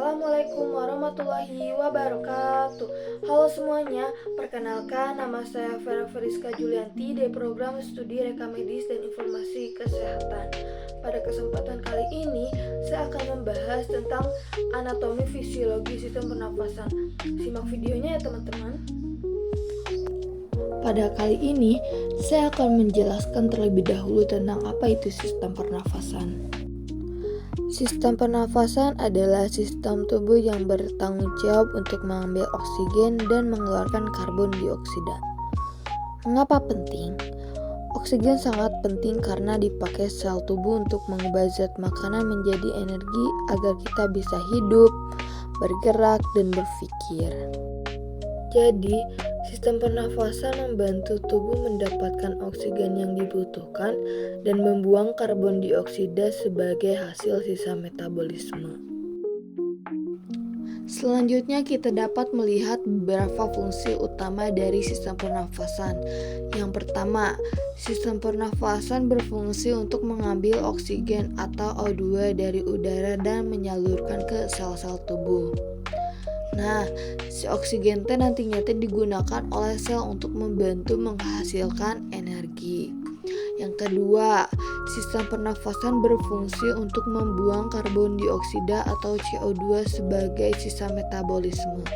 Assalamualaikum warahmatullahi wabarakatuh. Halo semuanya, perkenalkan nama saya Vera Feriska Julianti dari program studi Reka Medis dan Informasi Kesehatan. Pada kesempatan kali ini, saya akan membahas tentang anatomi fisiologi sistem pernafasan. Simak videonya ya teman-teman. Pada kali ini, saya akan menjelaskan terlebih dahulu tentang apa itu sistem pernafasan. Sistem pernafasan adalah sistem tubuh yang bertanggung jawab untuk mengambil oksigen dan mengeluarkan karbon dioksida. Mengapa penting? Oksigen sangat penting karena dipakai sel tubuh untuk mengubah zat makanan menjadi energi agar kita bisa hidup, bergerak, dan berpikir. Jadi, sistem pernafasan membantu tubuh mendapatkan oksigen yang dibutuhkan dan membuang karbon dioksida sebagai hasil sisa metabolisme. Selanjutnya kita dapat melihat beberapa fungsi utama dari sistem pernafasan. Yang pertama, sistem pernafasan berfungsi untuk mengambil oksigen atau O2 dari udara dan menyalurkan ke sel-sel tubuh. Nah, si oksigen nantinya digunakan oleh sel untuk membantu menghasilkan energi. Yang kedua, sistem pernafasan berfungsi untuk membuang karbon dioksida atau CO2 sebagai sisa metabolisme.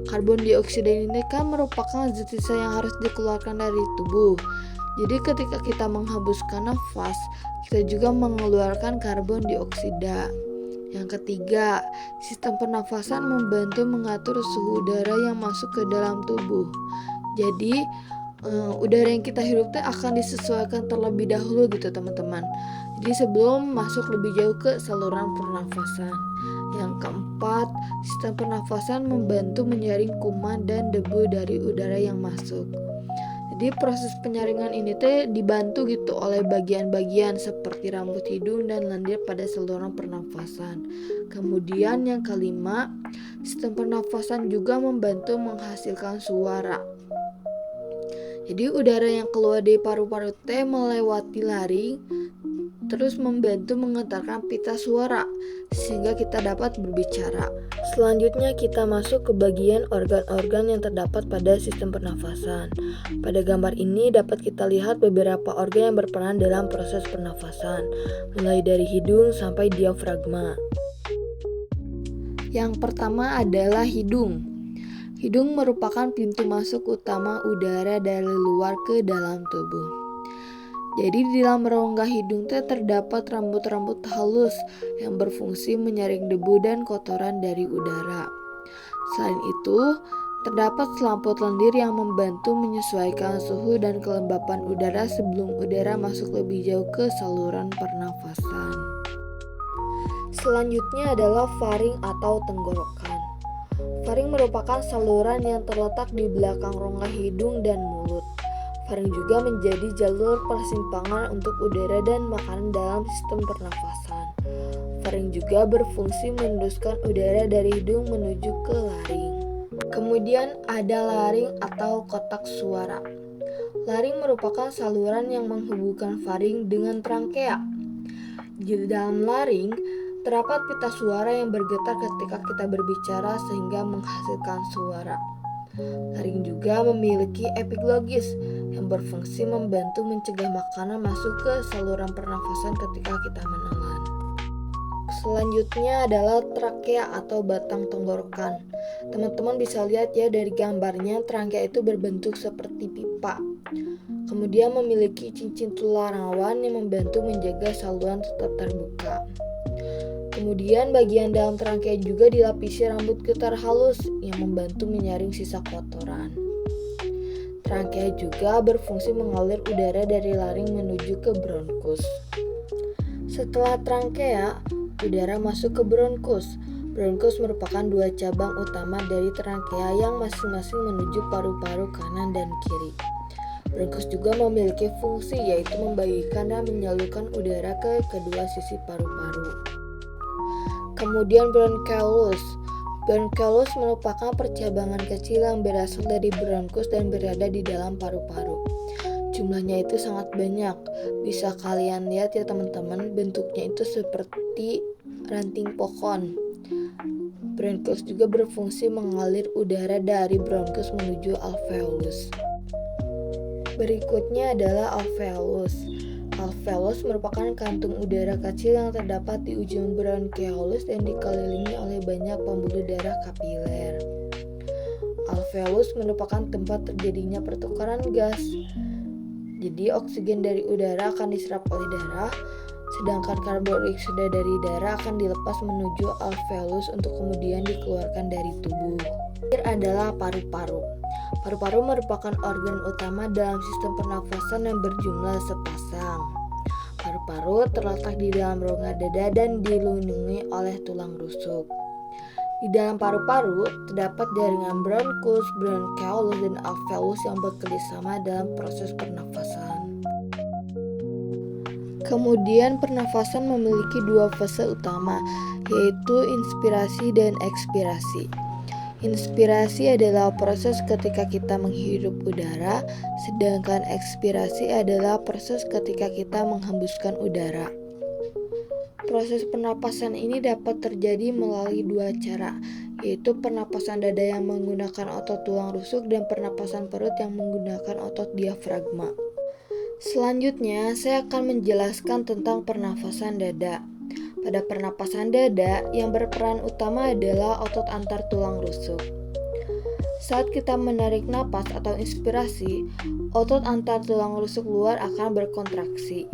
Karbon dioksida ini merupakan zat sisa yang harus dikeluarkan dari tubuh. Jadi ketika kita menghembuskan nafas, kita juga mengeluarkan karbon dioksida. Yang ketiga, sistem pernafasan membantu mengatur suhu udara yang masuk ke dalam tubuh. Jadi, udara yang kita hirup akan disesuaikan terlebih dahulu gitu teman-teman. Jadi sebelum masuk lebih jauh ke saluran pernafasan. Yang keempat, sistem pernafasan membantu menyaring kuman dan debu dari udara yang masuk. Jadi proses penyaringan ini dibantu gitu oleh bagian-bagian seperti rambut, hidung, dan lendir pada saluran pernafasan. Kemudian yang kelima, sistem pernafasan juga membantu menghasilkan suara. Jadi udara yang keluar dari paru-paru melewati laring terus membantu menggetarkan pita suara sehingga kita dapat berbicara. Selanjutnya kita masuk ke bagian organ-organ yang terdapat pada sistem pernafasan. Pada gambar ini dapat kita lihat beberapa organ yang berperan dalam proses pernafasan, mulai dari hidung sampai diafragma. Yang pertama adalah hidung. Hidung merupakan pintu masuk utama udara dari luar ke dalam tubuh. Jadi di dalam rongga hidung terdapat rambut-rambut halus yang berfungsi menyaring debu dan kotoran dari udara. Selain itu, terdapat selaput lendir yang membantu menyesuaikan suhu dan kelembapan udara sebelum udara masuk lebih jauh ke saluran pernafasan. Selanjutnya adalah faring atau tenggorokan. Faring merupakan saluran yang terletak di belakang rongga hidung dan mulut. Faring juga menjadi jalur persimpangan untuk udara dan makanan dalam sistem pernafasan. Faring juga berfungsi meneruskan udara dari hidung menuju ke laring. Kemudian ada laring atau kotak suara. Laring merupakan saluran yang menghubungkan faring dengan trankea. Di dalam laring terdapat pita suara yang bergetar ketika kita berbicara sehingga menghasilkan suara. Laring juga memiliki epiglottis yang berfungsi membantu mencegah makanan masuk ke saluran pernafasan ketika kita menelan. Selanjutnya adalah trakea atau batang tenggorokan. Teman-teman bisa lihat ya dari gambarnya, trakea itu berbentuk seperti pipa. Kemudian memiliki cincin tulang rawan yang membantu menjaga saluran tetap terbuka. Kemudian bagian dalam trakea juga dilapisi rambut getar halus yang membantu menyaring sisa kotoran. Trakea juga berfungsi mengalir udara dari laring menuju ke bronkus. Setelah trakea, udara masuk ke bronkus. Bronkus merupakan dua cabang utama dari trakea yang masing-masing menuju paru-paru kanan dan kiri. Bronkus juga memiliki fungsi yaitu membagikan dan menyalurkan udara ke kedua sisi paru-paru. Kemudian bronchioles. Bronchioles merupakan percabangan kecil yang berasal dari bronkus dan berada di dalam paru-paru. Jumlahnya itu sangat banyak. Bisa kalian lihat ya teman-teman, bentuknya itu seperti ranting pohon. Bronchus juga berfungsi mengalir udara dari bronchus menuju alveolus. Berikutnya adalah alveolus. Alveolus merupakan kantung udara kecil yang terdapat di ujung bronchiolus dan dikelilingi oleh banyak pembuluh darah kapiler. Alveolus merupakan tempat terjadinya pertukaran gas. Jadi oksigen dari udara akan diserap oleh darah, sedangkan karbon dioksida dari darah akan dilepas menuju alveolus untuk kemudian dikeluarkan dari tubuh. Terakhir adalah paru-paru. Paru-paru merupakan organ utama dalam sistem pernafasan yang berjumlah sepasang. Paru-paru terletak di dalam rongga dada dan dilindungi oleh tulang rusuk. Di dalam paru-paru terdapat jaringan bronkus, bronchiolus, dan alveolus yang bekerjasama dalam proses pernafasan. Kemudian pernafasan memiliki dua fase utama, yaitu inspirasi dan ekspirasi. Inspirasi adalah proses ketika kita menghirup udara, sedangkan ekspirasi adalah proses ketika kita menghembuskan udara. Proses pernapasan ini dapat terjadi melalui dua cara, yaitu pernapasan dada yang menggunakan otot tulang rusuk dan pernapasan perut yang menggunakan otot diafragma. Selanjutnya, saya akan menjelaskan tentang pernafasan dada. Pada pernapasan dada, yang berperan utama adalah otot antar tulang rusuk. Saat kita menarik napas atau inspirasi, otot antar tulang rusuk luar akan berkontraksi.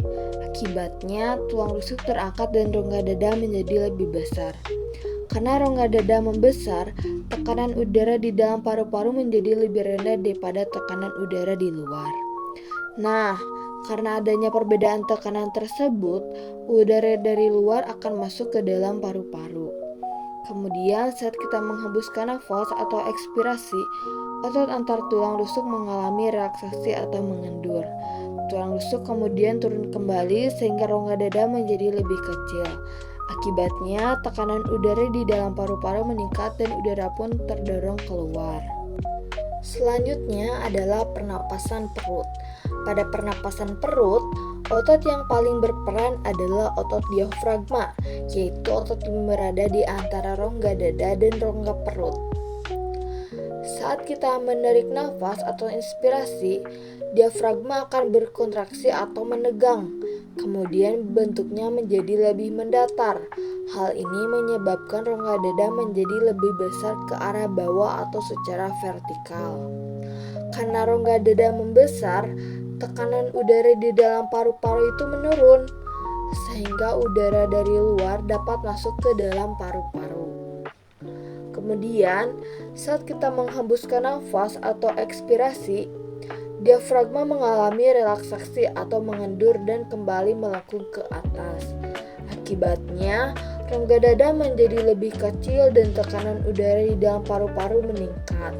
Akibatnya, tulang rusuk terangkat dan rongga dada menjadi lebih besar. Karena rongga dada membesar, tekanan udara di dalam paru-paru menjadi lebih rendah daripada tekanan udara di luar. Nah, karena adanya perbedaan tekanan tersebut, udara dari luar akan masuk ke dalam paru-paru. Kemudian saat kita menghembuskan nafas atau ekspirasi, otot antar tulang rusuk mengalami relaksasi atau mengendur. Tulang rusuk kemudian turun kembali sehingga rongga dada menjadi lebih kecil. Akibatnya tekanan udara di dalam paru-paru meningkat dan udara pun terdorong keluar. Selanjutnya adalah pernapasan perut. Pada pernapasan perut, otot yang paling berperan adalah otot diafragma, yaitu otot yang berada di antara rongga dada dan rongga perut. Saat kita menarik nafas atau inspirasi, diafragma akan berkontraksi atau menegang, kemudian bentuknya menjadi lebih mendatar. Hal ini menyebabkan rongga dada menjadi lebih besar ke arah bawah atau secara vertikal. Karena rongga dada membesar, tekanan udara di dalam paru-paru itu menurun, sehingga udara dari luar dapat masuk ke dalam paru-paru. Kemudian, saat kita menghembuskan nafas atau ekspirasi, diafragma mengalami relaksasi atau mengendur dan kembali melengkung ke atas. Akibatnya, rongga dada menjadi lebih kecil dan tekanan udara di dalam paru-paru meningkat.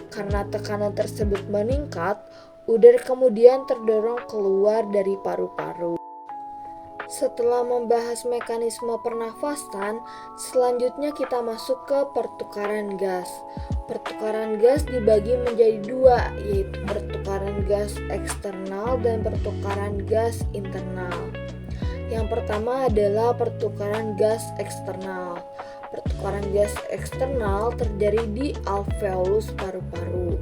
Karena tekanan tersebut meningkat, udara kemudian terdorong keluar dari paru-paru. Setelah membahas mekanisme pernafasan, selanjutnya kita masuk ke pertukaran gas. Pertukaran gas dibagi menjadi dua, yaitu pertukaran gas eksternal dan pertukaran gas internal. Yang pertama adalah pertukaran gas eksternal. Pertukaran gas eksternal terjadi di alveolus paru-paru.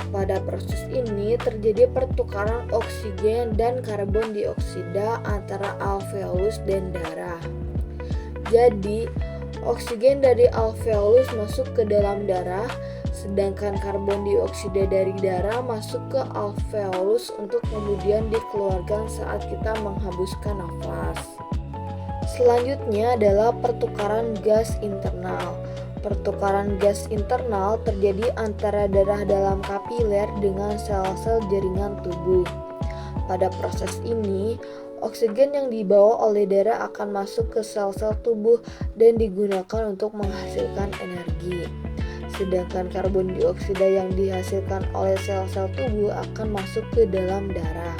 Pada proses ini terjadi pertukaran oksigen dan karbon dioksida antara alveolus dan darah. Jadi, oksigen dari alveolus masuk ke dalam darah, sedangkan karbon dioksida dari darah masuk ke alveolus untuk kemudian dikeluarkan saat kita menghembuskan nafas. Selanjutnya adalah pertukaran gas internal. Pertukaran gas internal terjadi antara darah dalam kapiler dengan sel-sel jaringan tubuh. Pada proses ini, oksigen yang dibawa oleh darah akan masuk ke sel-sel tubuh dan digunakan untuk menghasilkan energi. Sedangkan karbon dioksida yang dihasilkan oleh sel-sel tubuh akan masuk ke dalam darah.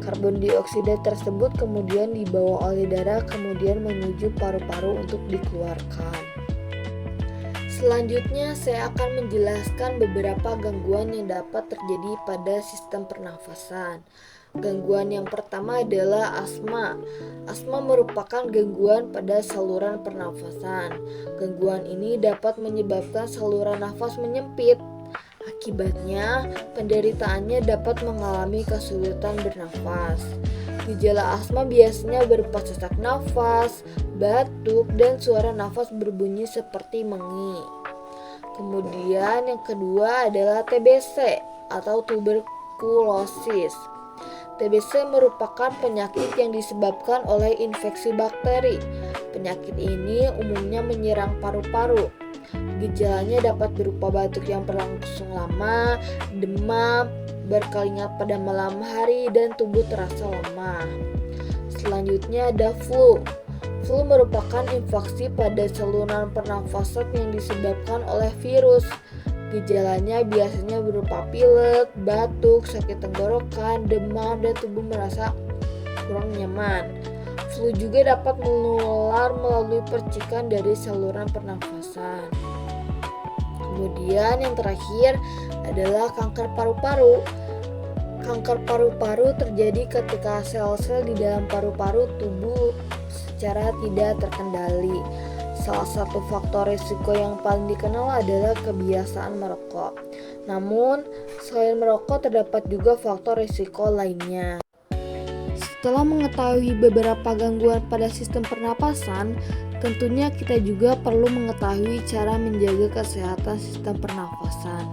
Karbon dioksida tersebut kemudian dibawa oleh darah kemudian menuju paru-paru untuk dikeluarkan. Selanjutnya saya akan menjelaskan beberapa gangguan yang dapat terjadi pada sistem pernafasan. Gangguan yang pertama adalah asma. Asma merupakan gangguan pada saluran pernafasan. Gangguan ini dapat menyebabkan saluran nafas menyempit. Akibatnya, penderitaannya dapat mengalami kesulitan bernafas. Gejala asma biasanya berupa sesak nafas, batuk, dan suara nafas berbunyi seperti mengi. Kemudian yang kedua adalah TBC atau tuberkulosis. TBC merupakan penyakit yang disebabkan oleh infeksi bakteri. Penyakit ini umumnya menyerang paru-paru. Gejalanya dapat berupa batuk yang berlangsung lama, demam, berkeringat pada malam hari, dan tubuh terasa lemah. Selanjutnya ada flu. Flu merupakan infeksi pada saluran pernafasan yang disebabkan oleh virus. Gejalanya biasanya berupa pilek, batuk, sakit tenggorokan, demam, dan tubuh merasa kurang nyaman. Flu juga dapat menular melalui percikan dari saluran pernafasan. Kemudian yang terakhir adalah kanker paru-paru. Kanker paru-paru terjadi ketika sel-sel di dalam paru-paru tumbuh secara tidak terkendali. Salah satu faktor risiko yang paling dikenal adalah kebiasaan merokok. Namun, selain merokok terdapat juga faktor risiko lainnya. Setelah mengetahui beberapa gangguan pada sistem pernapasan, tentunya kita juga perlu mengetahui cara menjaga kesehatan sistem pernapasan.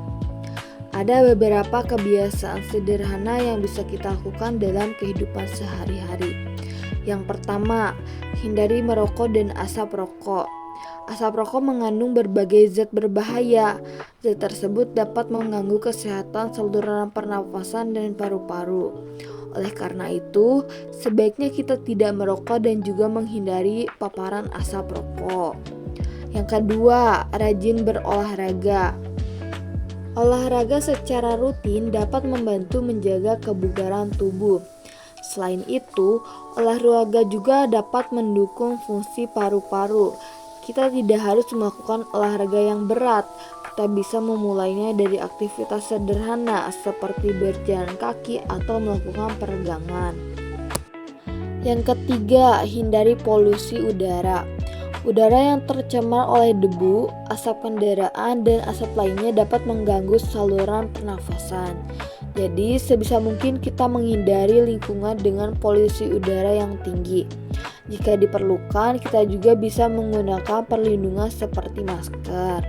Ada beberapa kebiasaan sederhana yang bisa kita lakukan dalam kehidupan sehari-hari. Yang pertama, hindari merokok dan asap rokok. Asap rokok mengandung berbagai zat berbahaya. Zat tersebut dapat mengganggu kesehatan saluran pernafasan dan paru-paru. Oleh karena itu, sebaiknya kita tidak merokok dan juga menghindari paparan asap rokok. Yang kedua, rajin berolahraga. Olahraga secara rutin dapat membantu menjaga kebugaran tubuh. Selain itu, olahraga juga dapat mendukung fungsi paru-paru. Kita tidak harus melakukan olahraga yang berat. Kita bisa memulainya dari aktivitas sederhana seperti berjalan kaki atau melakukan peregangan. Yang ketiga, hindari polusi udara. Udara yang tercemar oleh debu, asap kendaraan, dan asap lainnya dapat mengganggu saluran pernafasan. Jadi, sebisa mungkin kita menghindari lingkungan dengan polusi udara yang tinggi. Jika diperlukan, kita juga bisa menggunakan perlindungan seperti masker.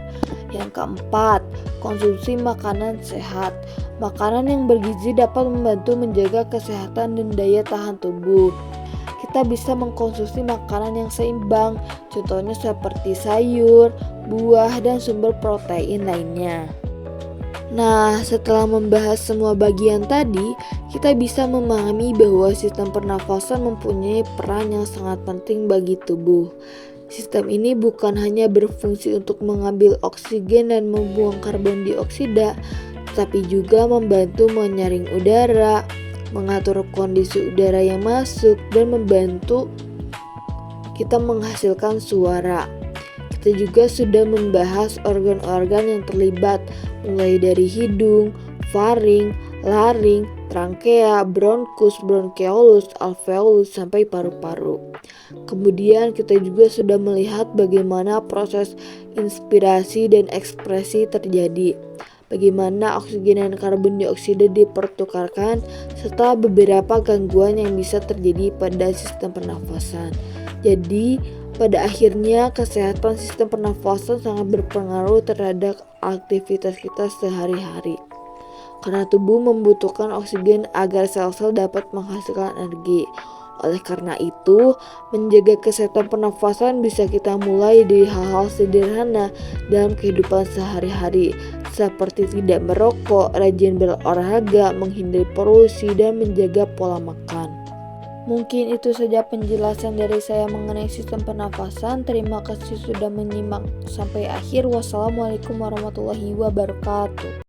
Yang keempat, konsumsi makanan sehat. Makanan yang bergizi dapat membantu menjaga kesehatan dan daya tahan tubuh. Kita bisa mengkonsumsi makanan yang seimbang, contohnya seperti sayur, buah, dan sumber protein lainnya. Nah, setelah membahas semua bagian tadi, kita bisa memahami bahwa sistem pernafasan mempunyai peran yang sangat penting bagi tubuh. Sistem ini bukan hanya berfungsi untuk mengambil oksigen dan membuang karbon dioksida, tetapi juga membantu menyaring udara, mengatur kondisi udara yang masuk, dan membantu kita menghasilkan suara. Kita juga sudah membahas organ-organ yang terlibat, mulai dari hidung, faring, laring, trankea, bronkus, bronkeolus, alveolus, sampai paru-paru. Kemudian kita juga sudah melihat bagaimana proses inspirasi dan ekspresi terjadi, bagaimana oksigen dan karbon dioksida dipertukarkan, serta beberapa gangguan yang bisa terjadi pada sistem pernafasan. Jadi, pada akhirnya kesehatan sistem pernafasan sangat berpengaruh terhadap aktivitas kita sehari-hari. Karena tubuh membutuhkan oksigen agar sel-sel dapat menghasilkan energi. Oleh karena itu, menjaga kesehatan pernafasan bisa kita mulai dari hal-hal sederhana dalam kehidupan sehari-hari, seperti tidak merokok, rajin berolahraga, menghindari polusi, dan menjaga pola makan. Mungkin itu saja penjelasan dari saya mengenai sistem pernafasan. Terima kasih sudah menyimak sampai akhir. Wassalamualaikum warahmatullahi wabarakatuh.